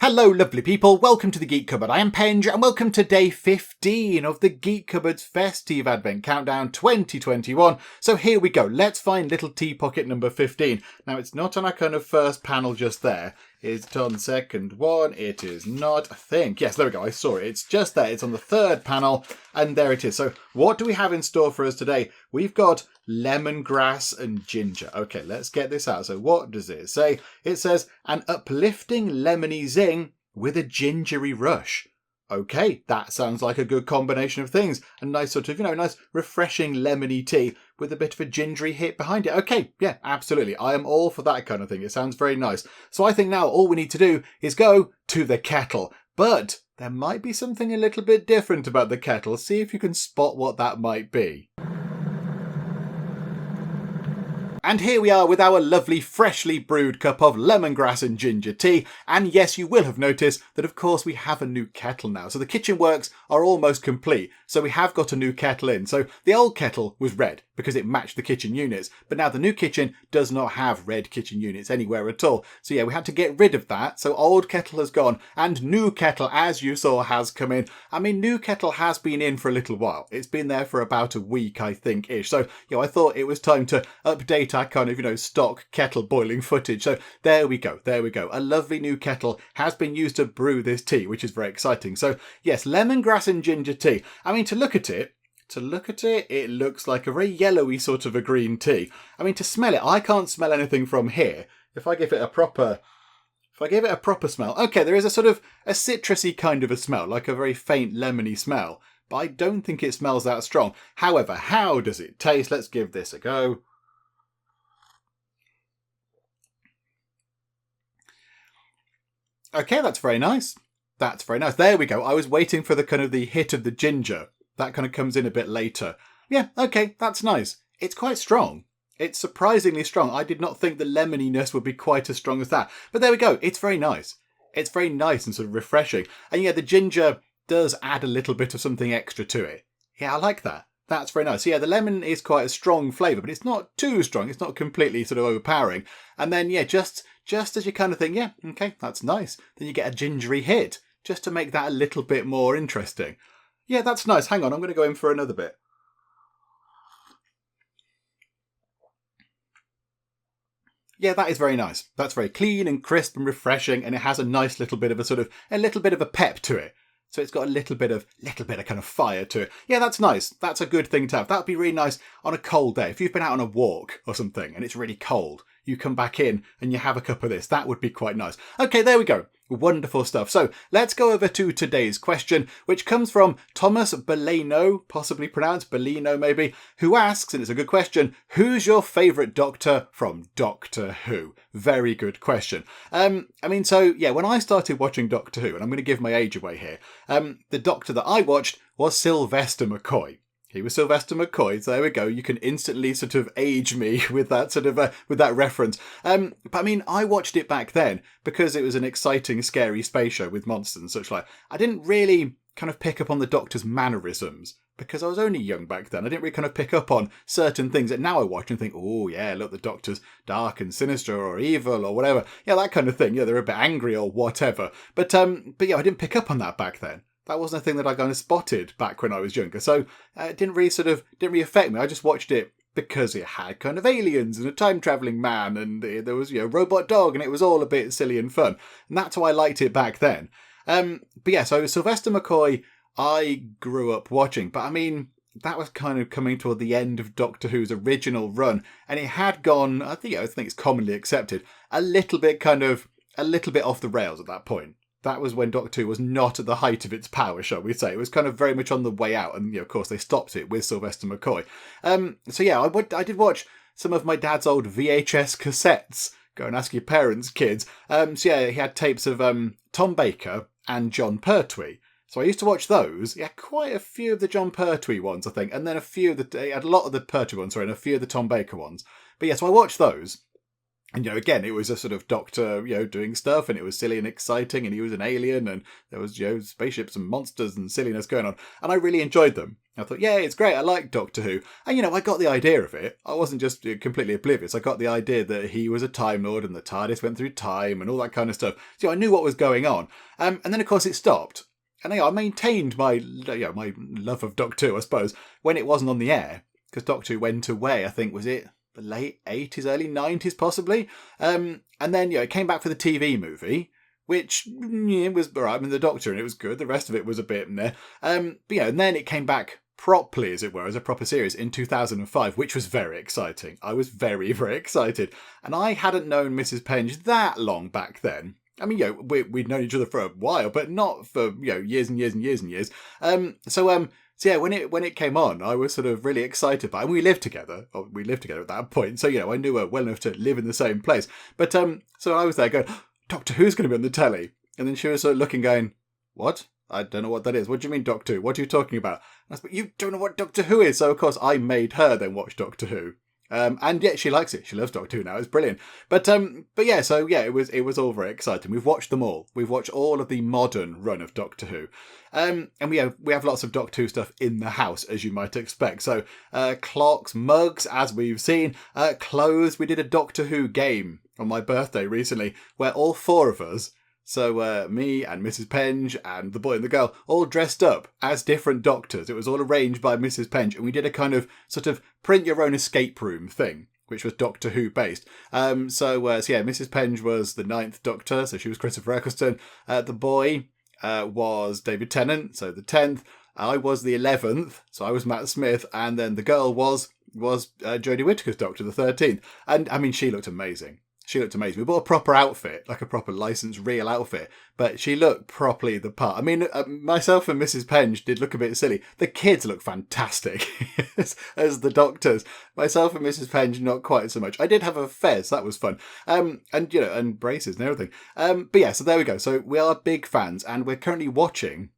Hello lovely people, welcome to the Geek Cupboard. I am Penge and welcome to day 15 of the Geek Cupboard's Fes-tea-ve Advent Countdown 2021. So here we go, let's find little tea pocket number 15. Now it's not on our kind of first panel just there. Is it on second one? It is not, I think. Yes, there we go, I saw it. It's just there, it's on the third panel and there it is. So what do we have in store for us today? We've got lemongrass and ginger. Okay, let's get this out. So what does it say? It says, an uplifting lemony zing with a gingery rush. Okay, that sounds like a good combination of things. A nice sort of, nice refreshing lemony tea with a bit of a gingery hit behind it. Okay, yeah, absolutely. I am all for that kind of thing. It sounds very nice. So I think now all we need to do is go to the kettle. But there might be something a little bit different about the kettle. See if you can spot what that might be. And here we are with our lovely freshly brewed cup of lemongrass and ginger tea. And yes, you will have noticed that of course we have a new kettle now. So the kitchen works are almost complete. So we have got a new kettle in. So the old kettle was red because it matched the kitchen units. But now the new kitchen does not have red kitchen units anywhere at all. So yeah, we had to get rid of that. So old kettle has gone and new kettle, as you saw, has come in. I mean, new kettle has been in for a little while. It's been there for about a week, I think, ish. So, I thought it was time to update our kind of, stock kettle boiling footage. So there we go. A lovely new kettle has been used to brew this tea, which is very exciting. So yes, lemongrass and ginger tea. I mean, to look at it, it looks like a very yellowy sort of a green tea. I mean, to smell it, I can't smell anything from here. If I give it a proper smell, okay, there is a sort of a citrusy kind of a smell, like a very faint lemony smell, but I don't think it smells that strong. However, how does it taste? Let's give this a go. Okay, that's very nice. There we go. I was waiting for the kind of the hit of the ginger. That kind of comes in a bit later. Yeah, okay, that's nice. It's quite strong. It's surprisingly strong. I did not think the lemoniness would be quite as strong as that. But there we go. It's very nice. It's very nice and sort of refreshing. And yeah, the ginger does add a little bit of something extra to it. Yeah, I like that. That's very nice. Yeah, the lemon is quite a strong flavour, but it's not too strong. It's not completely sort of overpowering. And then, yeah, just as you kind of think, yeah, okay, that's nice. Then you get a gingery hit, just to make that a little bit more interesting. Yeah, that's nice. Hang on, I'm going to go in for another bit. Yeah, that is very nice. That's very clean and crisp and refreshing, and it has a nice little bit of a pep to it. So it's got a little bit of kind of fire to it. Yeah, that's nice. That's a good thing to have. That would be really nice on a cold day. If you've been out on a walk or something and it's really cold, you come back in and you have a cup of this. That would be quite nice. Okay, there we go. Wonderful stuff. So let's go over to today's question, which comes from Thomas Bellino, possibly pronounced Bellino maybe, who asks, and it's a good question, who's your favourite Doctor from Doctor Who? Very good question. When I started watching Doctor Who, and I'm going to give my age away here, the Doctor that I watched was Sylvester McCoy. He was Sylvester McCoy, so there we go. You can instantly sort of age me with that with that reference. But I mean, I watched it back then because it was an exciting, scary space show with monsters and such like. I didn't really kind of pick up on the Doctor's mannerisms because I was only young back then. I didn't really kind of pick up on certain things that now I watch and think, oh yeah, look, the Doctor's dark and sinister or evil or whatever. Yeah, that kind of thing. Yeah, they're a bit angry or whatever. But yeah, I didn't pick up on that back then. That wasn't a thing that I kind of spotted back when I was younger. So it didn't really affect me. I just watched it because it had kind of aliens and a time-travelling man and there was, robot dog and it was all a bit silly and fun. And that's why I liked it back then. But yeah, so Sylvester McCoy, I grew up watching. But I mean, that was kind of coming toward the end of Doctor Who's original run. And it had gone, I think it's commonly accepted, a little bit off the rails at that point. That was when Doctor Who was not at the height of its power, shall we say. It was kind of very much on the way out. And, of course, they stopped it with Sylvester McCoy. So, yeah, I did watch some of my dad's old VHS cassettes. Go and ask your parents, kids. So, yeah, he had tapes of Tom Baker and John Pertwee. So I used to watch those. He had quite a few of the John Pertwee ones, I think. And then he had a lot of the Pertwee ones, and a few of the Tom Baker ones. But, yeah, so I watched those. And, again, it was a sort of doctor, doing stuff, and it was silly and exciting, and he was an alien, and there was, spaceships and monsters and silliness going on. And I really enjoyed them. I thought, yeah, it's great. I like Doctor Who. And, I got the idea of it. I wasn't just completely oblivious. I got the idea that he was a Time Lord and the TARDIS went through time and all that kind of stuff. So I knew what was going on. And then, of course, it stopped. And I maintained my love of Doctor Who, I suppose, when it wasn't on the air. Because Doctor Who went away, I think, was it the late 80s, early 90s, possibly. And then, it came back for the TV movie, which was all right. I mean, the Doctor, and it was good. The rest of it was a bit meh. And then it came back properly, as it were, as a proper series in 2005, which was very exciting. I was very, very excited. And I hadn't known Mrs. Penge that long back then. I mean, we'd known each other for a while, but not for, years and years and years and years. So yeah, when it came on, I was sort of really excited by it. And we lived together. We lived together at that point. So, I knew her well enough to live in the same place. But so I was there going, Doctor Who's going to be on the telly? And then she was sort of looking, going, what? I don't know what that is. What do you mean Doctor Who? What are you talking about? And I was like, you don't know what Doctor Who is? So, of course, I made her then watch Doctor Who. And yet she likes it. She loves Doctor Who now. It's brilliant. But yeah, so yeah, it was all very exciting. We've watched them all. We've watched all of the modern run of Doctor Who. And we have lots of Doctor Who stuff in the house, as you might expect. So clocks, mugs, as we've seen, clothes. We did a Doctor Who game on my birthday recently, where all four of us, so me and Mrs. Penge and the boy and the girl, all dressed up as different doctors. It was all arranged by Mrs. Penge, and we did a kind of sort of print your own escape room thing, which was Doctor Who based. So yeah, Mrs. Penge was the 9th Doctor, so she was Christopher Eccleston. The boy was David Tennant, so the 10th. I was the 11th, so I was Matt Smith, and then the girl was Jodie Whittaker's Doctor, the 13th. And I mean, she looked amazing. She looked amazing. We bought a proper outfit, like a proper licensed real outfit, but she looked properly the part. I mean, myself and Mrs. Penge did look a bit silly. The kids look fantastic as the doctors. Myself and Mrs. Penge, not quite so much. I did have a fez, that was fun. And braces and everything. But yeah, so there we go. So we are big fans, and we're currently watching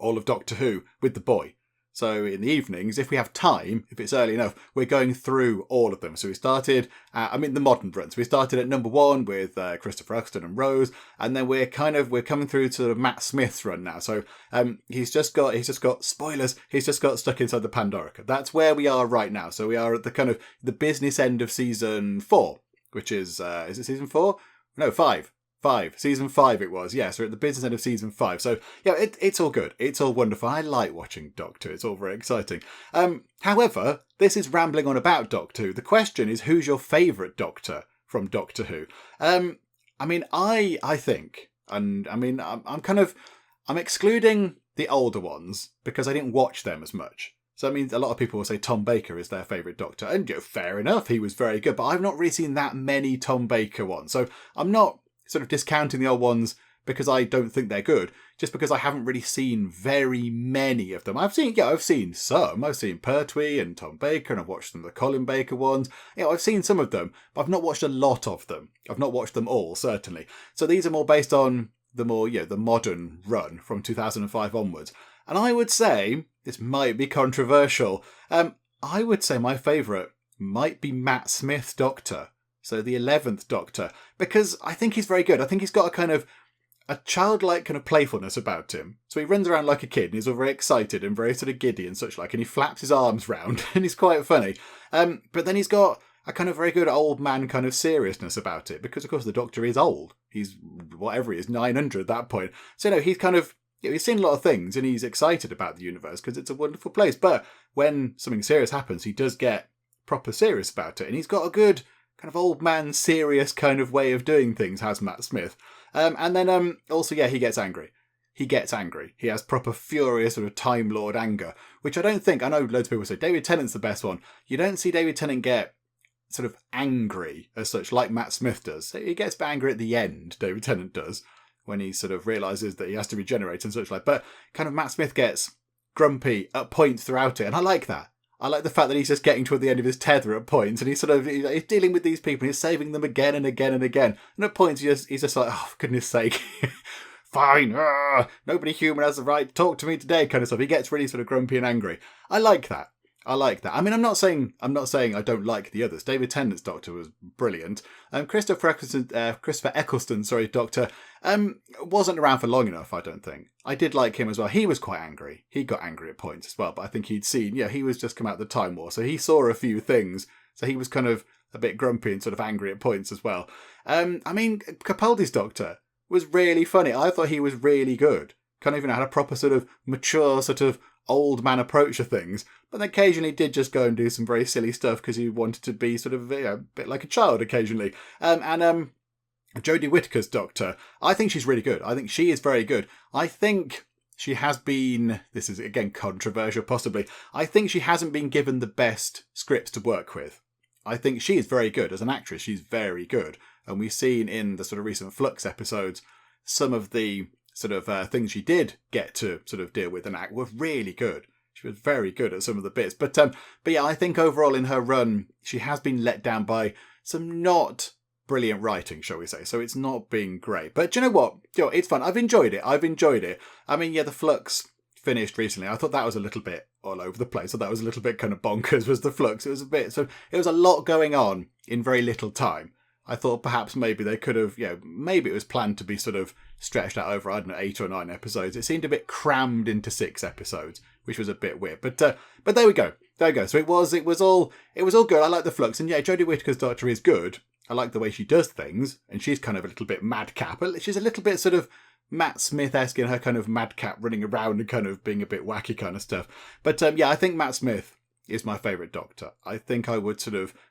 all of Doctor Who with the boy. So in the evenings, if we have time, if it's early enough, we're going through all of them. So we started, the modern runs. We started at number 1 with Christopher Eccleston and Rose, and then we're coming through to Matt Smith's run now. So he's just got spoilers. He's just got stuck inside the Pandorica. That's where we are right now. So we are at the kind of the business end of season 4, which is it season 4? No, 5. Season 5 it was, yeah, so at the business end of season 5. So yeah, it's all good, it's all wonderful. I like watching Doctor Who, it's all very exciting. However, this is rambling on about Doctor Who. The question is, who's your favourite Doctor from Doctor Who? I think, and I mean, I'm excluding the older ones because I didn't watch them as much. So that means a lot of people will say Tom Baker is their favourite Doctor, and fair enough, he was very good, but I've not really seen that many Tom Baker ones, so I'm not sort of discounting the old ones because I don't think they're good, just because I haven't really seen very many of them. I've seen some. I've seen Pertwee and Tom Baker, and I've watched some of the Colin Baker ones. I've seen some of them, but I've not watched a lot of them. I've not watched them all, certainly. So these are more based on the modern run from 2005 onwards. And I would say, this might be controversial, I would say my favourite might be Matt Smith's Doctor. So the 11th Doctor, because I think he's very good. I think he's got a childlike kind of playfulness about him. So he runs around like a kid, and he's all very excited and very sort of giddy and such like, and he flaps his arms round, and he's quite funny. But then he's got a kind of very good old man kind of seriousness about it, because of course the Doctor is old. He's whatever he is, 900 at that point. So he's kind of, he's seen a lot of things, and he's excited about the universe because it's a wonderful place. But when something serious happens, he does get proper serious about it, and he's got a good kind of old man serious kind of way of doing things, has Matt Smith. And then also, yeah, he gets angry. He has proper furious sort of Time Lord anger, which I know loads of people say David Tennant's the best one. You don't see David Tennant get sort of angry as such like Matt Smith does. He gets angry at the end, David Tennant does, when he sort of realises that he has to regenerate and such like. But kind of Matt Smith gets grumpy at points throughout it, and I like that. I like the fact that he's just getting toward the end of his tether at points, and he's dealing with these people, and he's saving them again and again and again. And at points, he's just like, oh, for goodness sake, fine, nobody human has the right to talk to me today, kind of stuff. He gets really sort of grumpy and angry. I like that. I like that. I mean, I'm not saying I don't like the others. David Tennant's Doctor was brilliant. Christopher Eccleston, Doctor, wasn't around for long enough, I don't think. I did like him as well. He was quite angry. He got angry at points as well, but I think he'd seen, he was just come out of the Time War, so he saw a few things. So he was kind of a bit grumpy and sort of angry at points as well. I mean, Capaldi's Doctor was really funny. I thought he was really good. Kind of had a proper sort of mature sort of old man approach to things, but then occasionally did just go and do some very silly stuff because he wanted to be sort of a bit like a child occasionally. And Jodie Whittaker's Doctor, I think she's really good. I think she is very good. I think she has been, this is again controversial possibly, I think she hasn't been given the best scripts to work with. I think she is very good as an actress. She's very good. And we've seen in the sort of recent Flux episodes, some of the sort of things she did get to sort of deal with and act were really good. She was very good at some of the bits. But yeah, I think overall in her run, she has been let down by some not brilliant writing, shall we say. So it's not been great. But do you know what? It's fun. I've enjoyed it. I mean, yeah, the Flux finished recently. I thought that was a little bit all over the place. So that was a little bit kind of bonkers was the Flux. It was a lot going on in very little time. I thought perhaps maybe they could have, maybe it was planned to be sort of stretched out over, 8 or 9 episodes. It seemed a bit crammed into 6 episodes, which was a bit weird. But there we go. So it was all good. I like the Flux. And yeah, Jodie Whittaker's Doctor is good. I like the way she does things. And she's kind of a little bit madcap. She's a little bit sort of Matt Smith-esque in her kind of madcap running around and kind of being a bit wacky kind of stuff. But yeah, I think Matt Smith is my favourite Doctor. I think I would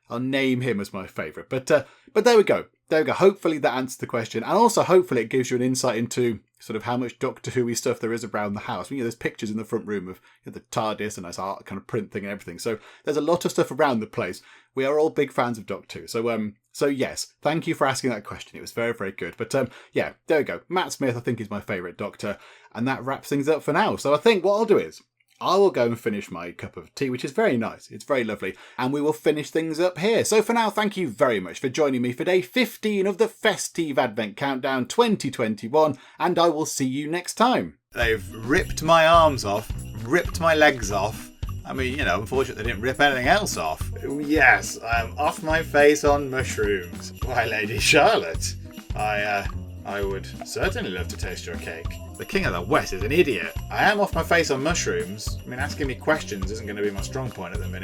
I'll name him as my favourite. But there we go. Hopefully that answers the question. And also hopefully it gives you an insight into sort of how much Doctor Who-y stuff there is around the house. There's pictures in the front room of the TARDIS and nice art kind of print thing and everything. So there's a lot of stuff around the place. We are all big fans of Doctor Who. So yes, thank you for asking that question. It was very, very good. But yeah, there we go. Matt Smith I think is my favourite Doctor. And that wraps things up for now. So I think what I'll do is I will go and finish my cup of tea, which is very nice. It's very lovely. And we will finish things up here. So for now, thank you very much for joining me for day 15 of the Fes-tea-ve Advent Countdown 2021. And I will see you next time. They've ripped my arms off, ripped my legs off. I mean, unfortunately they didn't rip anything else off. Yes, I'm off my face on mushrooms. Why, Lady Charlotte, I would certainly love to taste your cake. The King of the West is an idiot. I am off my face on mushrooms. I mean, asking me questions isn't going to be my strong point at the minute.